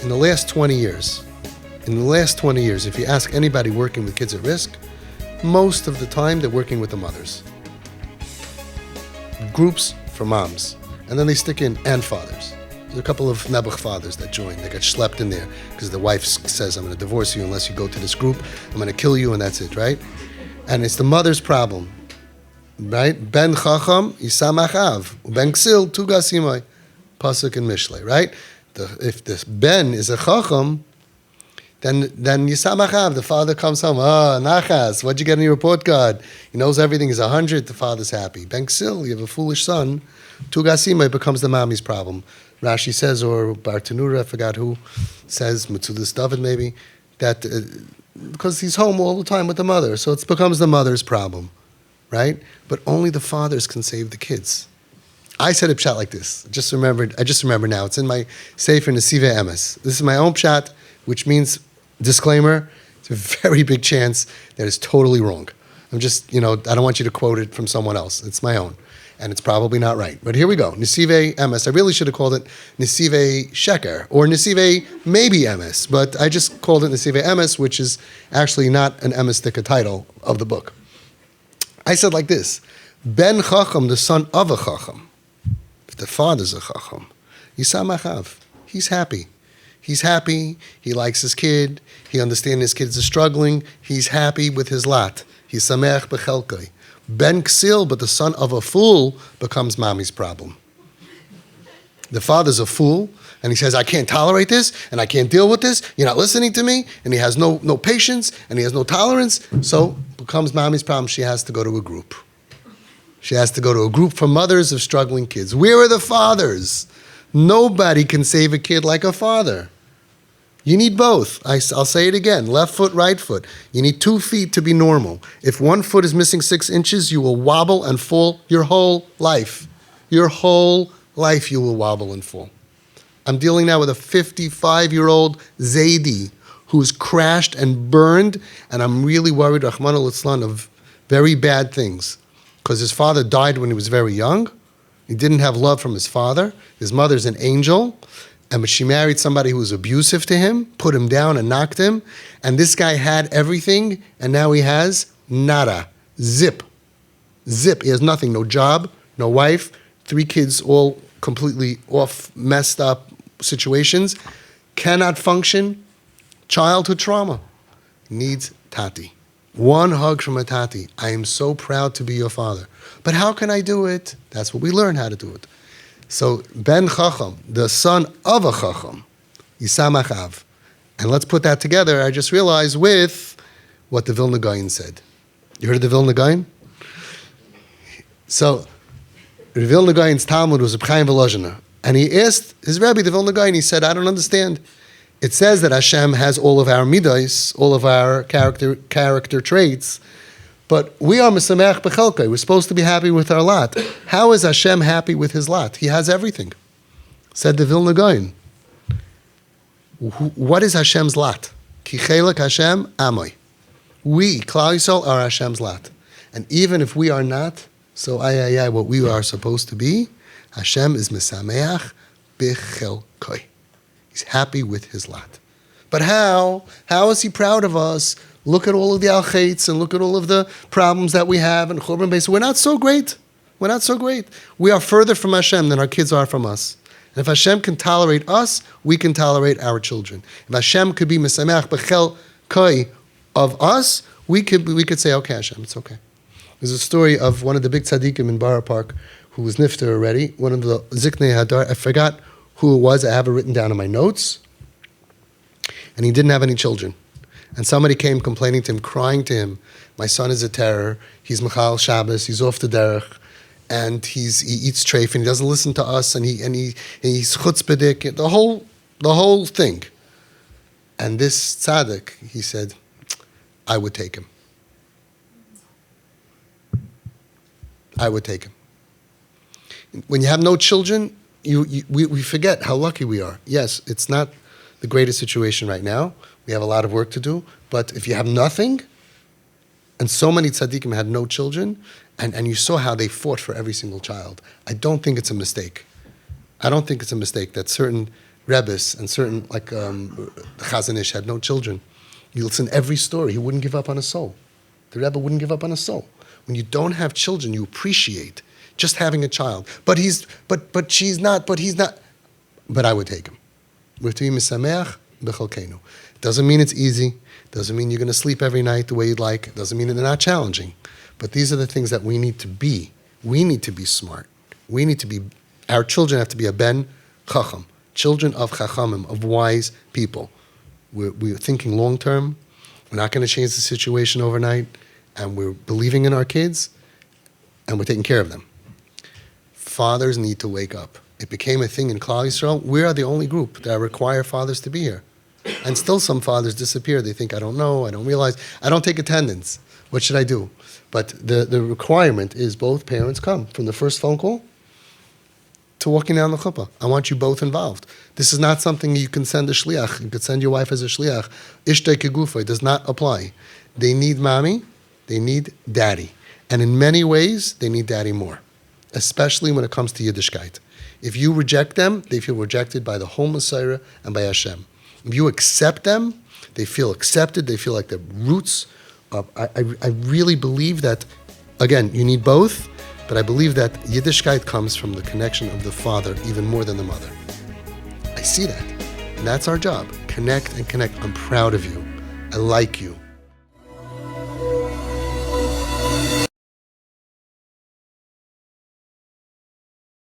in the last 20 years, if you ask anybody working with kids at risk, most of the time they're working with the mothers. Groups for moms. And then they stick in and fathers. There's a couple of Nebuch fathers that join. They get schlepped in there because the wife says, I'm going to divorce you unless you go to this group. I'm going to kill you, and that's it, right? And it's the mother's problem, right? Ben chacham yisamach av, ben ksil tugas imay, pasuk in Mishlei, right? If this ben is a chacham, then yisamach av, the father comes home. Nachas, what'd you get in your report card? He knows everything is 100. The father's happy. Ben ksil, you have a foolish son. Tugas imay becomes the mommy's problem. Rashi says, or Bartanura, I forgot who, says, Mitzudas David maybe, that because he's home all the time with the mother, so it becomes the mother's problem, right? But only the fathers can save the kids. I said a pshat like this. I just remember now. It's in my Sefer Nesive Emes. This is my own pshat, which means, disclaimer, it's a very big chance that it's totally wrong. I'm just, I don't want you to quote it from someone else. It's my own. And it's probably not right. But here we go. Nesive Emes. I really should have called it Nesive Sheker or Nesive maybe Emes, but I just called it Nesive Emes, which is actually not an Emestika title of the book. I said like this: Ben Chacham, the son of a Chacham, if the father's a Chacham, Yisamach av. He's happy. He's happy. He likes his kid. He understands his kids are struggling. He's happy with his lot. He's samech bechelkai. Ben Ksil, but the son of a fool, becomes mommy's problem. The father's a fool, and he says, I can't tolerate this, and I can't deal with this. You're not listening to me, and he has no patience, and he has no tolerance, so becomes mommy's problem. She has to go to a group. She has to go to a group for mothers of struggling kids. Where are the fathers? Nobody can save a kid like a father. You need both. I'll say it again. Left foot, right foot. You need 2 feet to be normal. If one foot is missing 6 inches, you will wobble and fall your whole life. Your whole life you will wobble and fall. I'm dealing now with a 55-year-old Zaidi who's crashed and burned, and I'm really worried, Rahman al-Islam, of very bad things. Because his father died when he was very young. He didn't have love from his father. His mother's an angel. And she married somebody who was abusive to him, put him down and knocked him. And this guy had everything, and now he has nada. Zip. Zip. He has nothing. No job, no wife, 3 kids, all completely off, messed up situations. Cannot function. Childhood trauma. Needs tati. 1 hug from a tati. I am so proud to be your father. But how can I do it? That's what we learn how to do it. So, Ben Chacham, the son of a Chacham, Yisamach av. And let's put that together, I just realized, with what the Vilna Gaon said. You heard of the Vilna Gaon? So, the Vilna Gaon's Talmud was a Chaim Volozhiner. And he asked his Rebbe, the Vilna Gaon, he said, I don't understand. It says that Hashem has all of our midos, all of our character traits, but we are Mesamech Bechelkai. We're supposed to be happy with our lot. How is Hashem happy with his lot? He has everything. Said the Vilna Gaon. What is Hashem's lot? Ki chelek Hashem amoy. We, Klal Yisrael, are Hashem's lot. And even if we are not, so what we are supposed to be, Hashem is Mesameach Bechelkai. He's happy with his lot. But how? How is he proud of us? Look at all of the al-chaitz and look at all of the problems that we have and Churban Beis. We're not so great. We're not so great. We are further from Hashem than our kids are from us. And if Hashem can tolerate us, we can tolerate our children. If Hashem could be Mesamech Bechel Koi of us, we could say, okay, Hashem, it's okay. There's a story of one of the big tzaddikim in Borough Park who was nifter already, one of the Ziknei Hadar. I forgot who it was. I have it written down in my notes. And he didn't have any children. And somebody came complaining to him, crying to him, my son is a terror, he's Michal Shabbos, he's off the derech, and he eats treif, and he doesn't listen to us, and he's chutzpahdik, the whole thing. And this tzaddik, he said, I would take him. I would take him. When you have no children, we forget how lucky we are. Yes, it's not the greatest situation right now. We have a lot of work to do. But if you have nothing, and so many tzaddikim had no children, and you saw how they fought for every single child, I don't think it's a mistake. I don't think it's a mistake that certain Rebbes and certain, like the Chazon Ish had no children. You listen to every story. He wouldn't give up on a soul. The Rebbe wouldn't give up on a soul. When you don't have children, you appreciate just having a child. But he's not. But I would take him. We have to be misameach b'chalkeinu. Doesn't mean it's easy. Doesn't mean you're going to sleep every night the way you'd like. Doesn't mean that they're not challenging. But these are the things that we need to be. We need to be smart. Our children have to be a ben chacham, children of chachamim, of wise people. We're thinking long term. We're not going to change the situation overnight. And we're believing in our kids. And we're taking care of them. Fathers need to wake up. It became a thing in Klal Yisrael. We are the only group that require fathers to be here. And still some fathers disappear. They think, I don't know, I don't realize, I don't take attendance. What should I do? But the requirement is both parents come from the first phone call to walking down the chuppah. I want you both involved. This is not something you can send a shliach. You could send your wife as a shliach. Ishtay kegufa. It does not apply. They need mommy. They need daddy. And in many ways, they need daddy more, especially when it comes to Yiddishkeit. If you reject them, they feel rejected by the whole Messiah and by Hashem. If you accept them, they feel accepted. They feel like their roots. I really believe that, again, you need both, but I believe that Yiddishkeit comes from the connection of the father even more than the mother. I see that. And that's our job. Connect and connect. I'm proud of you. I like you.